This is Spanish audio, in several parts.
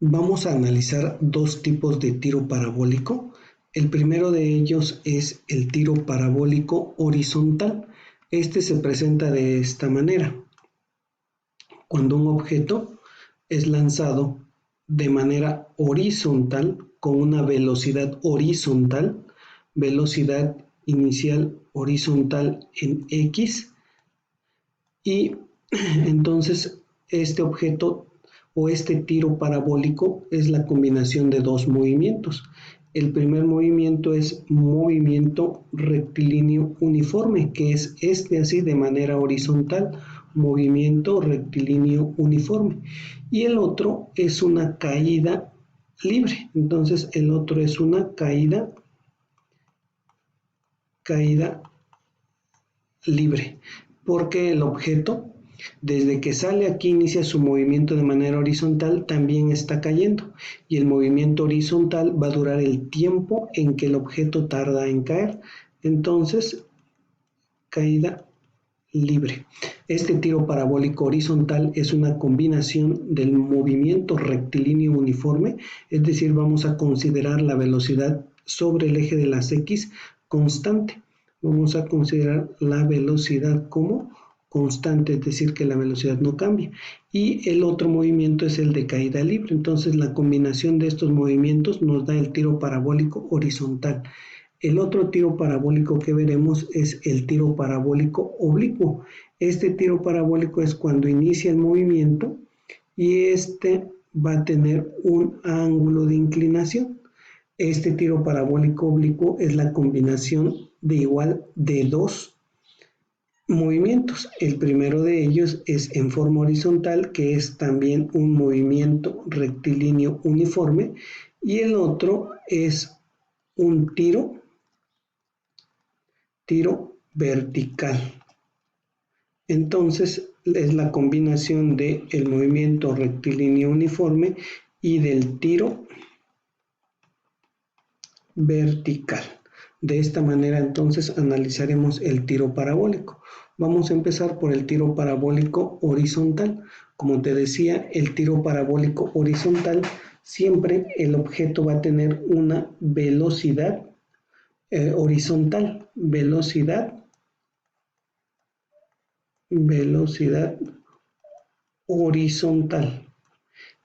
Vamos a analizar dos tipos de tiro parabólico. El primero de ellos es el tiro parabólico horizontal. Este se presenta de esta manera. Cuando un objeto es lanzado de manera horizontal con una velocidad horizontal, velocidad inicial horizontal en X, y entonces este objeto o este tiro parabólico es la combinación de dos movimientos. El primer movimiento es movimiento rectilíneo uniforme, que es este así de manera horizontal, movimiento rectilíneo uniforme. Y el otro es una caída libre. Entonces el otro es una caída libre, porque el objeto, desde que sale aquí, inicia su movimiento de manera horizontal, también está cayendo, y el movimiento horizontal va a durar el tiempo en que el objeto tarda en caer. Entonces, caída libre. Este tiro parabólico horizontal es una combinación del movimiento rectilíneo uniforme, es decir, vamos a considerar la velocidad sobre el eje de las X constante. Vamos a considerar la velocidad como constante, es decir, que la velocidad no cambia. Y el otro movimiento es el de caída libre. Entonces, la combinación de estos movimientos nos da el tiro parabólico horizontal. El otro tiro parabólico que veremos es el tiro parabólico oblicuo. Este tiro parabólico es cuando inicia el movimiento y este va a tener un ángulo de inclinación. Este tiro parabólico oblicuo es la combinación de igual de dos movimientos. El primero de ellos es en forma horizontal, que es también un movimiento rectilíneo uniforme, y el otro es un tiro vertical. Entonces es la combinación del movimiento rectilíneo uniforme y del tiro vertical. De esta manera entonces analizaremos el tiro parabólico. Vamos a empezar por el tiro parabólico horizontal. Como te decía, el tiro parabólico horizontal, siempre el objeto va a tener una velocidad horizontal, velocidad horizontal.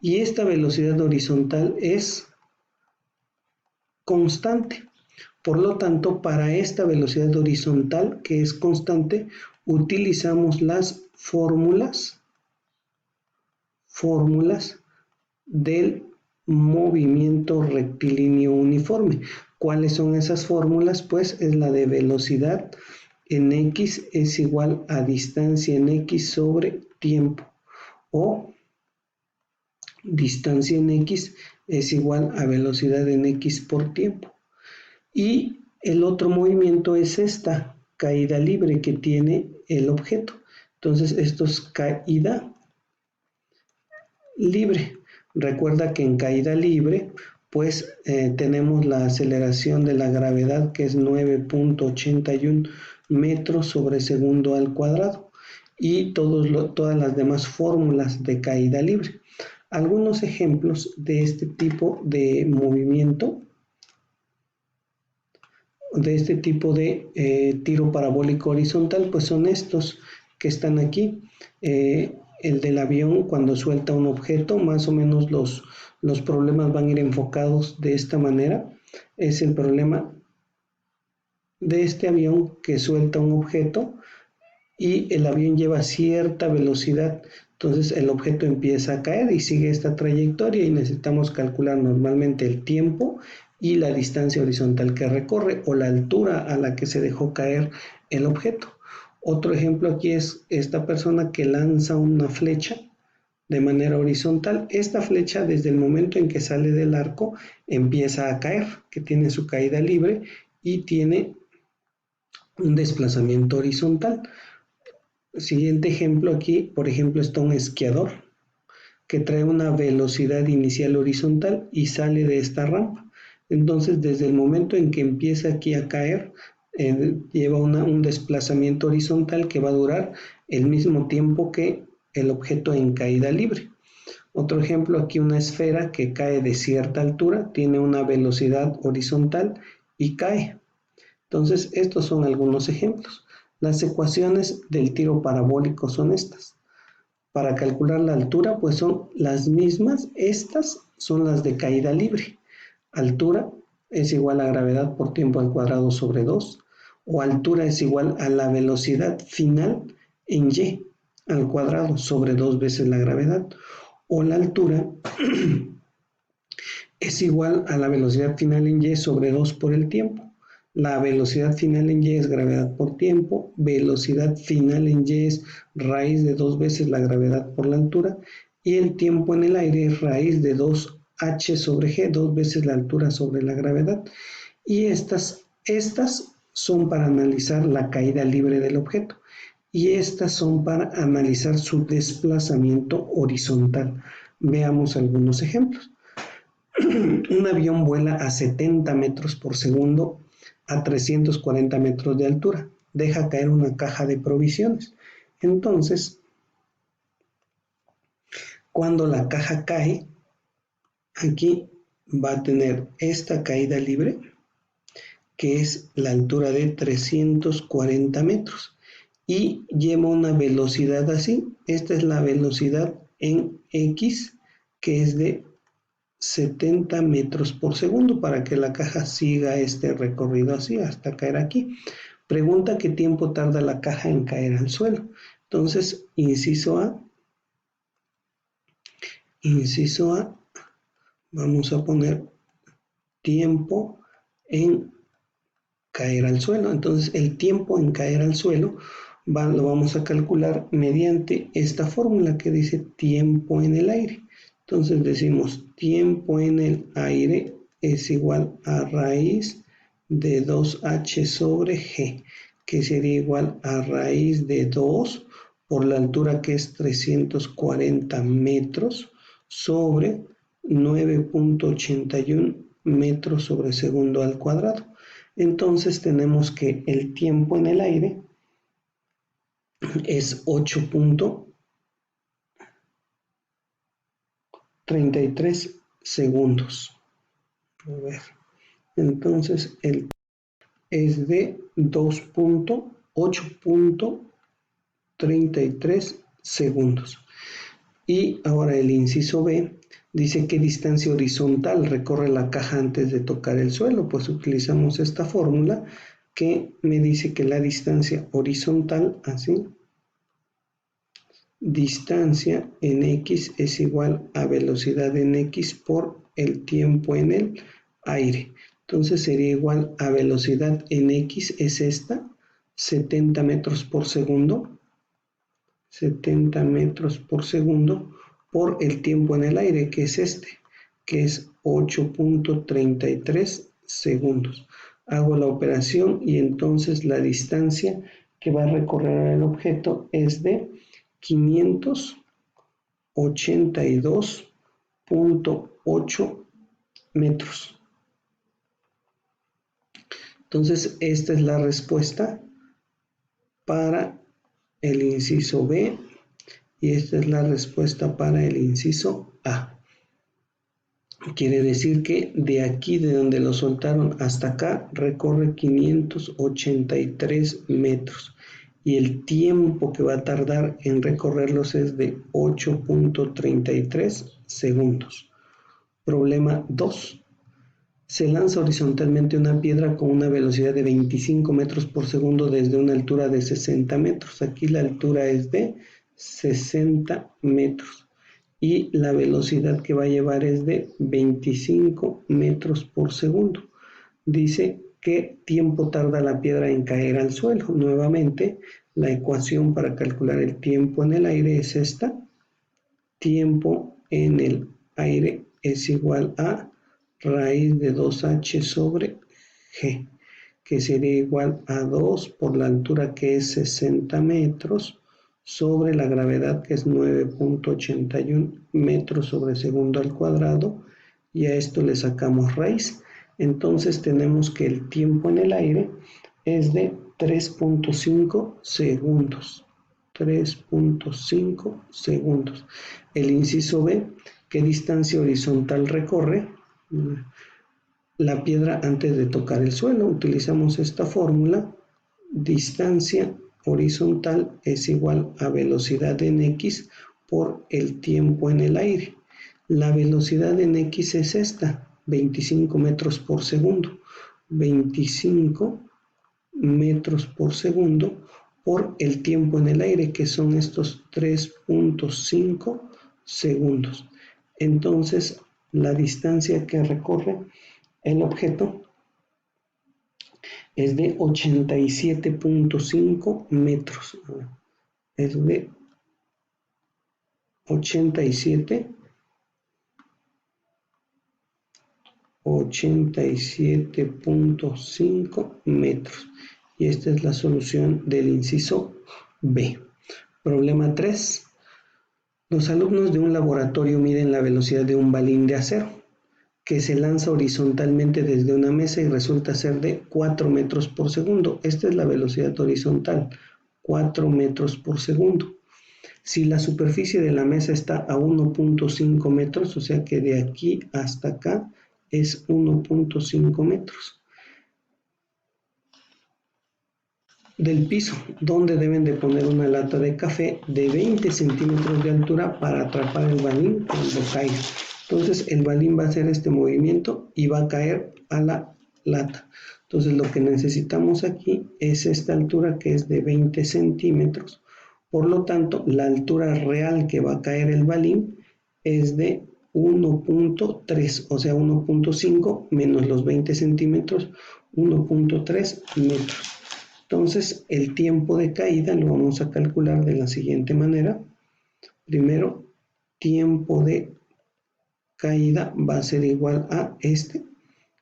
Y esta velocidad horizontal es constante. Por lo tanto, para esta velocidad horizontal, que es constante, utilizamos las fórmulas del movimiento rectilíneo uniforme. ¿Cuáles son esas fórmulas? Pues es la de velocidad en X es igual a distancia en X sobre tiempo, o distancia en X es igual a velocidad en X por tiempo. Y el otro movimiento es esta caída libre que tiene el objeto. Entonces esto es caída libre. Recuerda que en caída libre pues tenemos la aceleración de la gravedad, que es 9.81 metros sobre segundo al cuadrado, y todas las demás fórmulas de caída libre. Algunos ejemplos de este tipo de movimiento, de este tipo de tiro parabólico horizontal, pues son estos que están aquí. El del avión, cuando suelta un objeto, más o menos los problemas van a ir enfocados de esta manera. Es el problema de este avión que suelta un objeto y el avión lleva cierta velocidad. Entonces el objeto empieza a caer y sigue esta trayectoria, y necesitamos calcular normalmente el tiempo y la distancia horizontal que recorre, o la altura a la que se dejó caer el objeto. Otro ejemplo aquí es esta persona que lanza una flecha de manera horizontal. Esta flecha, desde el momento en que sale del arco, empieza a caer, que tiene su caída libre y tiene un desplazamiento horizontal. Siguiente ejemplo aquí, por ejemplo, está un esquiador que trae una velocidad inicial horizontal y sale de esta rampa. Entonces, desde el momento en que empieza aquí a caer, lleva un desplazamiento horizontal que va a durar el mismo tiempo que el objeto en caída libre. Otro ejemplo, aquí una esfera que cae de cierta altura, tiene una velocidad horizontal y cae. Entonces, estos son algunos ejemplos. Las ecuaciones del tiro parabólico son estas. Para calcular la altura, pues son las mismas. Estas son las de caída libre. Altura es igual a gravedad por tiempo al cuadrado sobre 2, o altura es igual a la velocidad final en y al cuadrado sobre 2 veces la gravedad, o la altura es igual a la velocidad final en y sobre 2 por el tiempo. La velocidad final en y es gravedad por tiempo, velocidad final en y es raíz de 2 veces la gravedad por la altura, y el tiempo en el aire es raíz de 2h sobre g, 2 veces la altura sobre la gravedad. Y estas son para analizar la caída libre del objeto, y estas son para analizar su desplazamiento horizontal. Veamos algunos ejemplos. Un avión vuela a 70 metros por segundo a 340 metros de altura. Deja caer una caja de provisiones. Entonces, cuando la caja cae, aquí va a tener esta caída libre, que es la altura de 340 metros. Y lleva una velocidad así. Esta es la velocidad en X, que es de 70 metros por segundo, para que la caja siga este recorrido así hasta caer aquí. Pregunta qué tiempo tarda la caja en caer al suelo. Entonces, inciso A, vamos a poner tiempo en caer al suelo. Entonces, el tiempo en caer al suelo lo vamos a calcular mediante esta fórmula que dice tiempo en el aire. Entonces decimos tiempo en el aire es igual a raíz de 2h sobre g, que sería igual a raíz de 2 por la altura, que es 340 metros, sobre 9.81 metros sobre segundo al cuadrado. Entonces tenemos que el tiempo en el aire es 8.33 segundos. A ver. Entonces el es de 8.33 segundos. Y ahora el inciso B dice qué distancia horizontal recorre la caja antes de tocar el suelo. Pues utilizamos esta fórmula que me dice que la distancia horizontal, así, distancia en X es igual a velocidad en X por el tiempo en el aire. Entonces sería igual a velocidad en X, es esta, 70 metros por segundo, 70 metros por segundo, por el tiempo en el aire, que es este, que es 8.33 segundos. Hago la operación y entonces la distancia que va a recorrer el objeto es de 582.8 metros. Entonces, esta es la respuesta para el inciso B y esta es la respuesta para el inciso A. Quiere decir que de aquí, de donde lo soltaron hasta acá, recorre 583 metros. Y el tiempo que va a tardar en recorrerlos es de 8.33 segundos. Problema 2. Se lanza horizontalmente una piedra con una velocidad de 25 metros por segundo desde una altura de 60 metros. Aquí la altura es de 60 metros. Y la velocidad que va a llevar es de 25 metros por segundo. Dice qué tiempo tarda la piedra en caer al suelo. Nuevamente, la ecuación para calcular el tiempo en el aire es esta. Tiempo en el aire es igual a raíz de 2h sobre g, que sería igual a 2 por la altura, que es 60 metros, sobre la gravedad, que es 9.81 metros sobre segundo al cuadrado, y a esto le sacamos raíz. Entonces tenemos que el tiempo en el aire es de 3.5 segundos. 3.5 segundos. El inciso B ¿Qué distancia horizontal recorre la piedra antes de tocar el suelo? Utilizamos esta fórmula. Distancia horizontal es igual a velocidad en x por el tiempo en el aire. La velocidad en x es esta, 25 metros por segundo. 25 metros por segundo por el tiempo en el aire, que son estos 3.5 segundos. Entonces, la distancia que recorre el objeto es de 87.5 metros. Es de 87.5 metros. Y esta es la solución del inciso B. Problema 3. Los alumnos de un laboratorio miden la velocidad de un balín de acero que se lanza horizontalmente desde una mesa y resulta ser de 4 metros por segundo. Esta es la velocidad horizontal, 4 metros por segundo. Si la superficie de la mesa está a 1.5 metros, o sea que de aquí hasta acá es 1.5 metros. Del piso, donde deben de poner una lata de café de 20 centímetros de altura para atrapar el balín cuando caiga. Entonces el balín va a hacer este movimiento y va a caer a la lata. Entonces lo que necesitamos aquí es esta altura, que es de 20 centímetros. Por lo tanto, la altura real que va a caer el balín es de 1.3, o sea 1.5 menos los 20 centímetros, 1.3 metros. Entonces, el tiempo de caída lo vamos a calcular de la siguiente manera. Primero, tiempo de caída va a ser igual a este,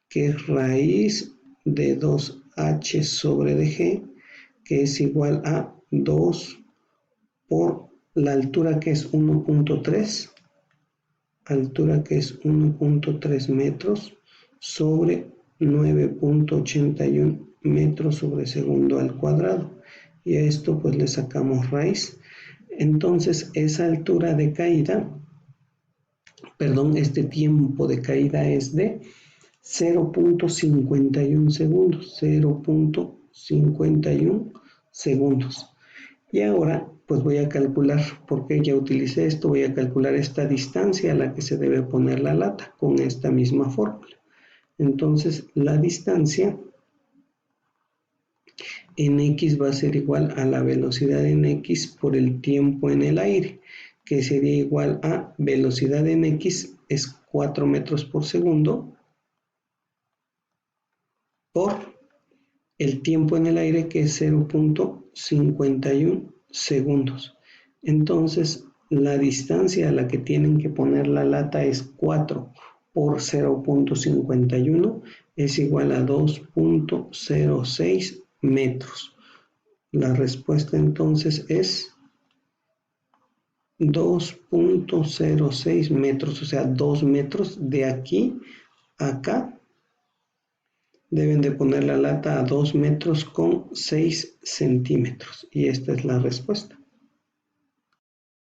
que es raíz de 2h sobre dg, que es igual a 2 por la altura, que es 1.3, altura que es 1.3 metros, sobre 9.81 metros sobre segundo al cuadrado, y a esto pues le sacamos raíz. Entonces esa altura de caída, este tiempo de caída es de 0.51 segundos, 0.51 segundos. Y ahora pues voy a calcular, porque ya utilicé esto, voy a calcular esta distancia a la que se debe poner la lata con esta misma fórmula. Entonces la distancia en x va a ser igual a la velocidad en x por el tiempo en el aire, que sería igual a velocidad en x es 4 metros por segundo por el tiempo en el aire, que es 0.51 segundos. Entonces la distancia a la que tienen que poner la lata es 4 por 0.51, es igual a 2.06 metros. La respuesta entonces es 2.06 metros, o sea 2 metros de aquí a acá. Deben de poner la lata a 2 metros con 6 centímetros, y esta es la respuesta.